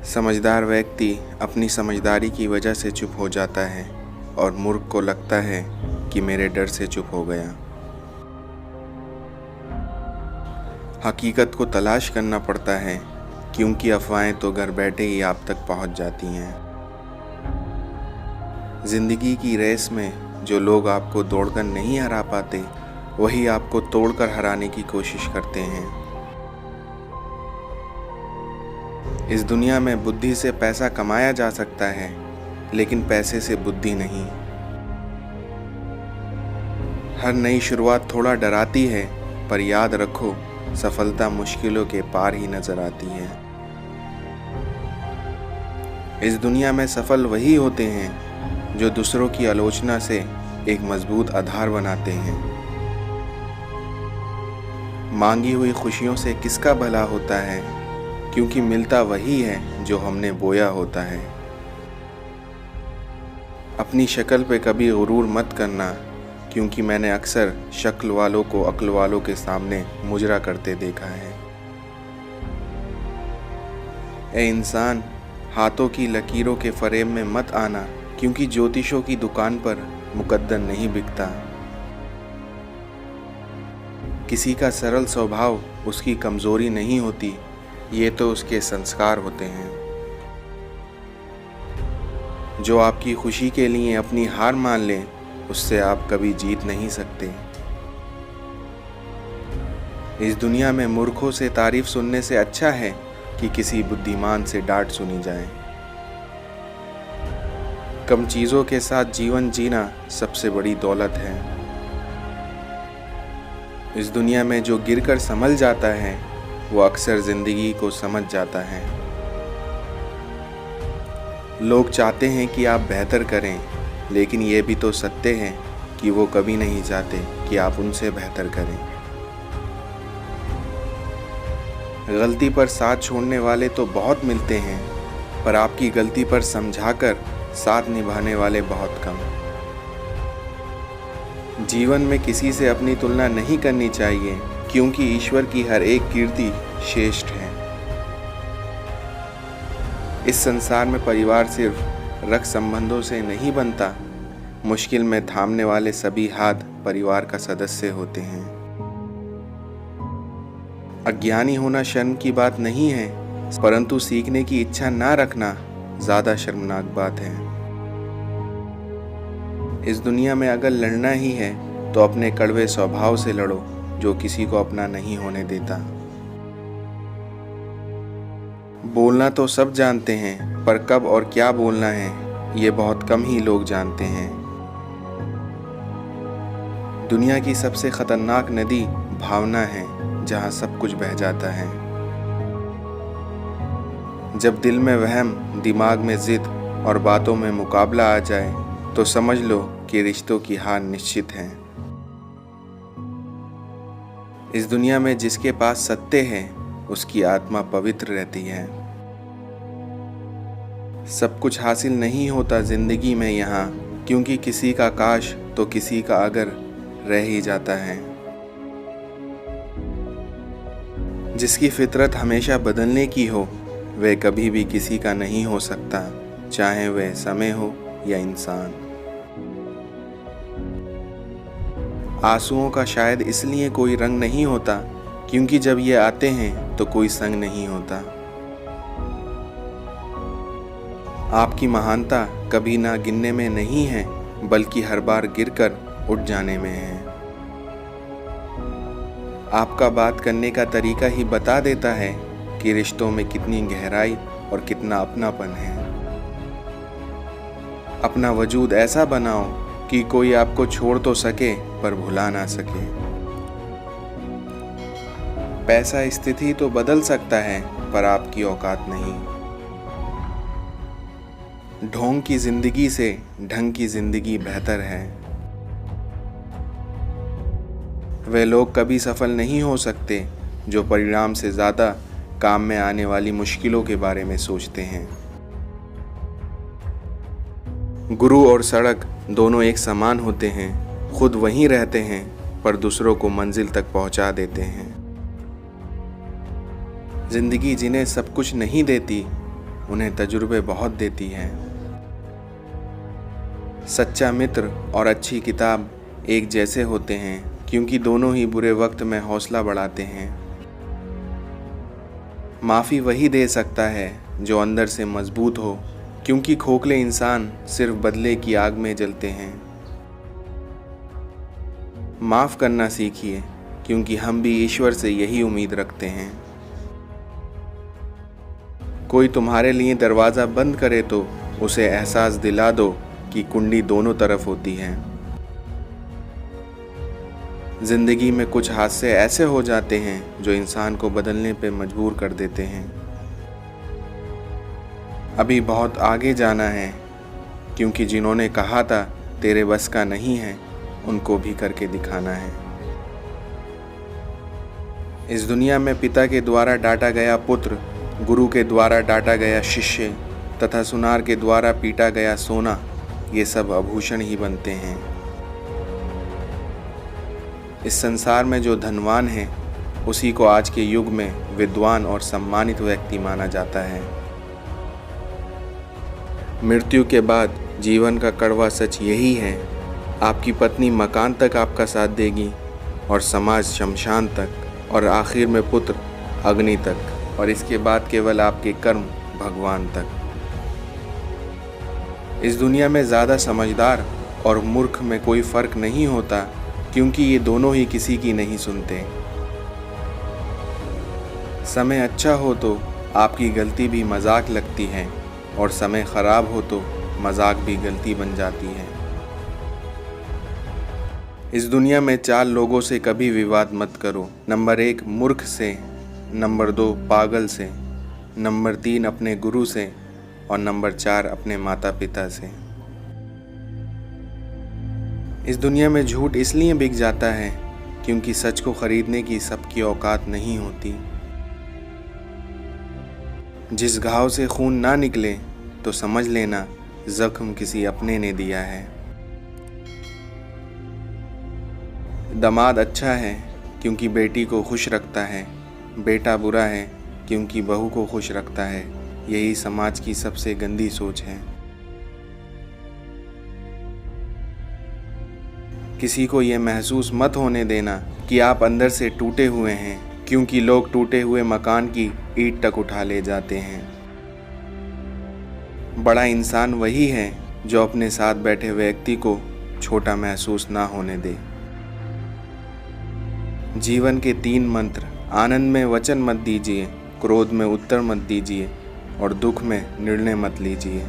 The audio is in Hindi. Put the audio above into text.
समझदार व्यक्ति अपनी समझदारी की वजह से चुप हो जाता है और मूर्ख को लगता है कि मेरे डर से चुप हो गया। हकीकत को तलाश करना पड़ता है क्योंकि अफवाहें तो घर बैठे ही आप तक पहुंच जाती हैं। ज़िंदगी की रेस में जो लोग आपको दौड़कर नहीं हरा पाते, वही आपको तोड़कर हराने की कोशिश करते हैं। इस दुनिया में बुद्धि से पैसा कमाया जा सकता है, लेकिन पैसे से बुद्धि नहीं। हर नई शुरुआत थोड़ा डराती है, पर याद रखो सफलता मुश्किलों के पार ही नजर आती है। इस दुनिया में सफल वही होते हैं जो दूसरों की आलोचना से एक मजबूत आधार बनाते हैं। मांगी हुई खुशियों से किसका भला होता है, क्योंकि मिलता वही है जो हमने बोया होता है। अपनी शक्ल पे कभी गुरूर मत करना, क्योंकि मैंने अक्सर शक्ल वालों को अक्ल वालों के सामने मुजरा करते देखा है। ए इंसान, हाथों की लकीरों के फरेब में मत आना, क्योंकि ज्योतिषों की दुकान पर मुकद्दर नहीं बिकता। किसी का सरल स्वभाव उसकी कमजोरी नहीं होती, ये तो उसके संस्कार होते हैं। जो आपकी खुशी के लिए अपनी हार मान ले, उससे आप कभी जीत नहीं सकते। इस दुनिया में मूर्खों से तारीफ सुनने से अच्छा है कि किसी बुद्धिमान से डांट सुनी जाए। कम चीज़ों के साथ जीवन जीना सबसे बड़ी दौलत है। इस दुनिया में जो गिरकर संभल जाता है, वो अक्सर जिंदगी को समझ जाता है। लोग चाहते हैं कि आप बेहतर करें, लेकिन ये भी तो सत्य है कि वो कभी नहीं चाहते कि आप उनसे बेहतर करें। गलती पर साथ छोड़ने वाले तो बहुत मिलते हैं, पर आपकी गलती पर समझाकर साथ निभाने वाले बहुत कम। जीवन में किसी से अपनी तुलना नहीं करनी चाहिए, क्योंकि ईश्वर की हर एक कीर्ति श्रेष्ठ है। इस संसार में परिवार सिर्फ रक्त संबंधों से नहीं बनता, मुश्किल में थामने वाले सभी हाथ परिवार का सदस्य होते हैं। अज्ञानी होना शर्म की बात नहीं है, परंतु सीखने की इच्छा ना रखना ज्यादा शर्मनाक बात है। इस दुनिया में अगर लड़ना ही है तो अपने कड़वे स्वभाव से लड़ो, जो किसी को अपना नहीं होने देता। बोलना तो सब जानते हैं, पर कब और क्या बोलना है, ये बहुत कम ही लोग जानते हैं। दुनिया की सबसे खतरनाक नदी भावना है, जहां सब कुछ बह जाता है। जब दिल में वहम, दिमाग में जिद और बातों में मुकाबला आ जाए, तो समझ लो कि रिश्तों की हार निश्चित है। इस दुनिया में जिसके पास सत्य है, उसकी आत्मा पवित्र रहती है। सब कुछ हासिल नहीं होता जिंदगी में यहाँ, क्योंकि किसी का काश तो किसी का अगर रह ही जाता है। जिसकी फितरत हमेशा बदलने की हो, वह कभी भी किसी का नहीं हो सकता, चाहे वह समय हो या इंसान। आंसुओं का शायद इसलिए कोई रंग नहीं होता, क्योंकि जब ये आते हैं तो कोई संग नहीं होता। आपकी महानता कभी ना गिरने में नहीं है, बल्कि हर बार गिरकर उठ जाने में है। आपका बात करने का तरीका ही बता देता है कि रिश्तों में कितनी गहराई और कितना अपनापन है। अपना वजूद ऐसा बनाओ कि कोई आपको छोड़ तो सके, पर भुला ना सके। पैसा स्थिति तो बदल सकता है, पर आपकी औकात नहीं। ढोंग की जिंदगी से ढंग की जिंदगी बेहतर है। वे लोग कभी सफल नहीं हो सकते जो परिणाम से ज्यादा काम में आने वाली मुश्किलों के बारे में सोचते हैं। गुरु और सड़क दोनों एक समान होते हैं, खुद वहीं रहते हैं, पर दूसरों को मंजिल तक पहुंचा देते हैं। जिंदगी जिन्हें सब कुछ नहीं देती, उन्हें तजुर्बे बहुत देती हैं। सच्चा मित्र और अच्छी किताब एक जैसे होते हैं क्योंकि दोनों ही बुरे वक्त में हौसला बढ़ाते हैं। माफ़ी वही दे सकता है जो अंदर से मजबूत हो, क्योंकि खोखले इंसान सिर्फ बदले की आग में जलते हैं। माफ़ करना सीखिए क्योंकि हम भी ईश्वर से यही उम्मीद रखते हैं। कोई तुम्हारे लिए दरवाज़ा बंद करे तो उसे एहसास दिला दो कि कुंडी दोनों तरफ होती है। जिंदगी में कुछ हादसे ऐसे हो जाते हैं जो इंसान को बदलने पे मजबूर कर देते हैं। अभी बहुत आगे जाना है क्योंकि जिन्होंने कहा था तेरे बस का नहीं है, उनको भी करके दिखाना है। इस दुनिया में पिता के द्वारा डांटा गया पुत्र, गुरु के द्वारा डांटा गया शिष्य तथा सुनार के द्वारा पीटा गया सोना, ये सब आभूषण ही बनते हैं। इस संसार में जो धनवान है उसी को आज के युग में विद्वान और सम्मानित व्यक्ति माना जाता है। मृत्यु के बाद जीवन का कड़वा सच यही है, आपकी पत्नी मकान तक आपका साथ देगी और समाज शमशान तक और आखिर में पुत्र अग्नि तक और इसके बाद केवल आपके कर्म भगवान तक। इस दुनिया में ज़्यादा समझदार और मूर्ख में कोई फ़र्क नहीं होता क्योंकि ये दोनों ही किसी की नहीं सुनते। समय अच्छा हो तो आपकी गलती भी मजाक लगती है और समय ख़राब हो तो मजाक भी गलती बन जाती है। इस दुनिया में 4 लोगों से कभी विवाद मत करो। नंबर 1 मूर्ख से, नंबर 2 पागल से, नंबर 3 अपने गुरु से और नंबर 4 अपने माता पिता से। इस दुनिया में झूठ इसलिए बिक जाता है क्योंकि सच को खरीदने की सबकी औकात नहीं होती। जिस घाव से खून ना निकले तो समझ लेना जख्म किसी अपने ने दिया है। दामाद अच्छा है क्योंकि बेटी को खुश रखता है, बेटा बुरा है क्योंकि बहू को खुश रखता है। यही समाज की सबसे गंदी सोच है। किसी को ये महसूस मत होने देना कि आप अंदर से टूटे हुए हैं, क्योंकि लोग टूटे हुए मकान की ईंट तक उठा ले जाते हैं। बड़ा इंसान वही है जो अपने साथ बैठे व्यक्ति को छोटा महसूस ना होने दे। जीवन के 3 मंत्र: आनंद में वचन मत दीजिए, क्रोध में उत्तर मत दीजिए और दुख में निर्णय मत लीजिए।